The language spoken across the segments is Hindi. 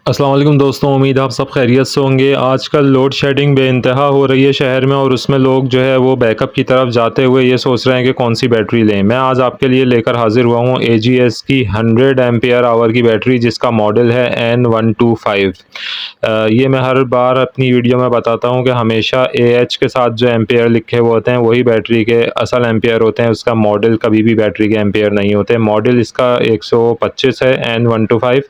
अस्सलाम वालेकुम दोस्तों, उम्मीद आप सब खैरियत से होंगे। आजकल लोड शेडिंग बेइंतहा हो रही है शहर में और उसमें लोग जो है वो बैकअप की तरफ जाते हुए ये सोच रहे हैं कि कौन सी बैटरी लें। मैं आज आपके लिए लेकर हाज़िर हुआ हूँ एजीएस की 100 एम्पियर आवर की बैटरी, जिसका मॉडल है N125। ये मैं हर बार अपनी वीडियो में बताता हूँ कि हमेशा एएच के साथ जो एम्पियर लिखे हुए होते हैं वही बैटरी के असल एम्पियर होते हैं, उसका मॉडल कभी भी बैटरी के एम्पियर नहीं होते। मॉडल इसका 125 है N125,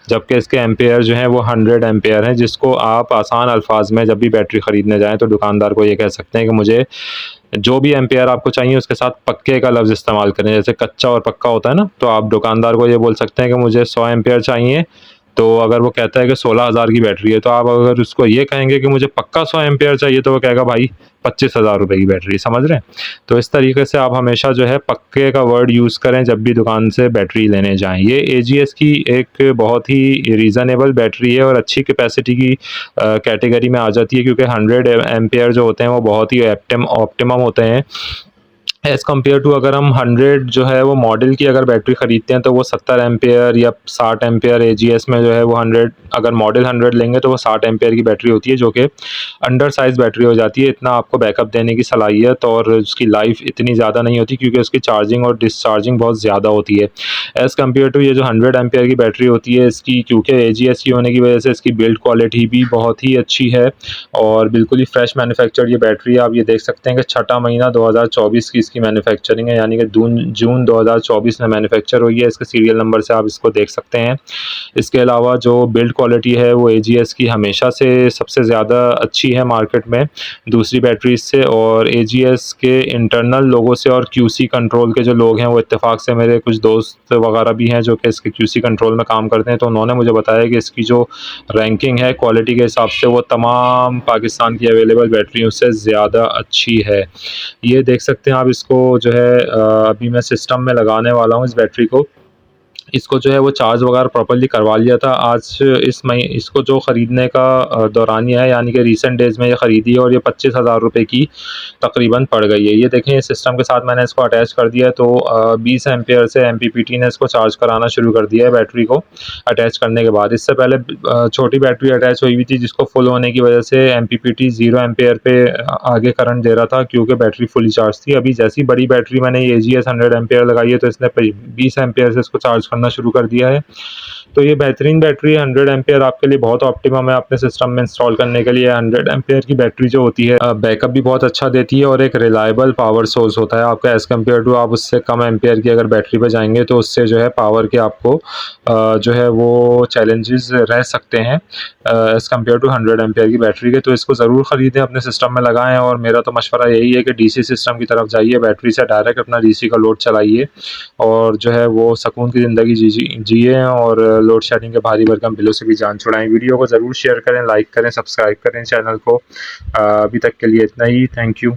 जबकि इसके एम्पेयर जो हैं वो 100 एम्पेयर हैं, जिसको आप आसान अल्फाज में जब भी बैटरी ख़रीदने जाएँ तो दुकानदार को ये कह सकते हैं कि मुझे जो भी एम्पेयर आपको चाहिए उसके साथ पक्के का लफ्ज़ इस्तेमाल करें। जैसे कच्चा और पक्का होता है ना, तो आप दुकानदार को ये बोल सकते हैं कि मुझे 100 एम्पेयर चाहिए। तो अगर वो कहता है कि 16,000 की बैटरी है, तो आप अगर उसको ये कहेंगे कि मुझे पक्का 100 एम्पेयर चाहिए, तो वो कहेगा भाई 25,000 रुपये की बैटरी, समझ रहे हैं? तो इस तरीके से आप हमेशा जो है पक्के का वर्ड यूज़ करें जब भी दुकान से बैटरी लेने जाएँ। ये एजीएस की एक बहुत ही रीज़नेबल बैटरी है और अच्छी कैपेसिटी की कैटेगरी में आ जाती है, क्योंकि 100 एम्पेयर जो होते हैं वो बहुत ही ऑप्टिमम होते हैं एज़ कम्पेयर टू अगर हम 100 जो है वो मॉडल की अगर बैटरी ख़रीदते हैं तो वो 70 एम्पेयर या 60 एम्पेयर एजीएस में जो है वो 100 अगर मॉडल 100 लेंगे तो वो 60 एम्पेयर की बैटरी होती है, जो कि अंडर साइज़ बैटरी हो जाती है। इतना आपको बैकअप देने की सलाहियत और उसकी लाइफ़ इतनी ज़्यादा नहीं होती, क्योंकि उसकी चार्जिंग और डिस्चार्जिंग बहुत ज़्यादा होती है एज़ कम्पेयर टू ये जो 100 एम्पेयर की बैटरी होती है इसकी। क्योंकि एजीएस की होने की वजह से इसकी बिल्ड क्वालिटी भी बहुत ही अच्छी है और बिल्कुल ही फ्रेश मैन्युफैक्चर्ड ये बैटरी है। आप ये देख सकते हैं कि छठा महीना 2024 की इसकी मैन्युफैक्चरिंग है, यानी कि जून 2024 में मैन्युफैक्चर हुई है। इसके सीरियल नंबर से आप इसको देख सकते हैं। इसके अलावा जो बिल्ड क्वालिटी है वो एजीएस की हमेशा से सबसे ज़्यादा अच्छी है मार्केट में दूसरी बैटरीज से। और एजीएस के इंटरनल लोगों से और क्यूसी कंट्रोल के जो लोग हैं वो इत्तेफाक से मेरे कुछ दोस्त वगैरह भी हैं जो कि इसके क्यूसी कंट्रोल में काम करते हैं, तो उन्होंने मुझे बताया कि इसकी जो रैंकिंग है क्वालिटी के हिसाब से वो तमाम पाकिस्तान की अवेलेबल बैटरियों से ज़्यादा अच्छी है। ये देख सकते हैं आप इसको जो है अभी मैं सिस्टम में लगाने वाला हूँ इस बैटरी को। इसको जो है वो चार्ज वगैरह प्रॉपर्ली करवा लिया था। आज इसको जो ख़रीदने का दौरानिया है, यानी कि रीसेंट डेज़ में ये ख़रीदी है और ये 25,000 रुपये की तकरीबन पड़ गई है। ये देखें, इस सिस्टम के साथ मैंने इसको अटैच कर दिया है, तो 20 एम्पेयर से एमपीपीटी ने इसको चार्ज कराना शुरू कर दिया है बैटरी को अटैच करने के बाद। इससे पहले छोटी बैटरी अटैच हुई हुई थी, जिसको फुल होने की वजह से एमपीपीटी 0 एम्पेयर पे आगे करंट दे रहा था, क्योंकि बैटरी फुली चार्ज थी। अभी जैसी बड़ी बैटरी मैंने एजीएस 100 एम्पेयर लगाई है तो इसने 20 एम्पेयर से इसको चार्ज करना शुरू कर दिया है। तो ये बेहतरीन बैटरी 100 एम्पेयर आपके लिए बहुत ऑप्टिमम है अपने सिस्टम में इंस्टॉल करने के लिए। 100 एम्पेयर की बैटरी जो होती है बैकअप भी बहुत अच्छा देती है और एक रिलायबल पावर सोर्स होता है आपका एज़ कम्पेयर टू आप उससे कम एम्पेयर की अगर बैटरी पे जाएंगे तो उससे जो है पावर के आपको जो है वो चैलेंजेस रह सकते हैं एज़ कम्पेयर टू 100 एम्पेयर की बैटरी के। तो इसको ज़रूर ख़रीदें, अपने सिस्टम में लगाएं और मेरा तो मशवरा यही है कि डीसी सिस्टम की तरफ जाइए, बैटरी से डायरेक्ट अपना डीसी का लोड चलाइए और जो है वो सुकून की ज़िंदगी जिए और लोड शेडिंग के भारी भरकम बिलों से भी जान छुड़ाएँ। वीडियो को ज़रूर शेयर करें, लाइक करें, सब्सक्राइब करें चैनल को। अभी तक के लिए इतना ही। Thank you.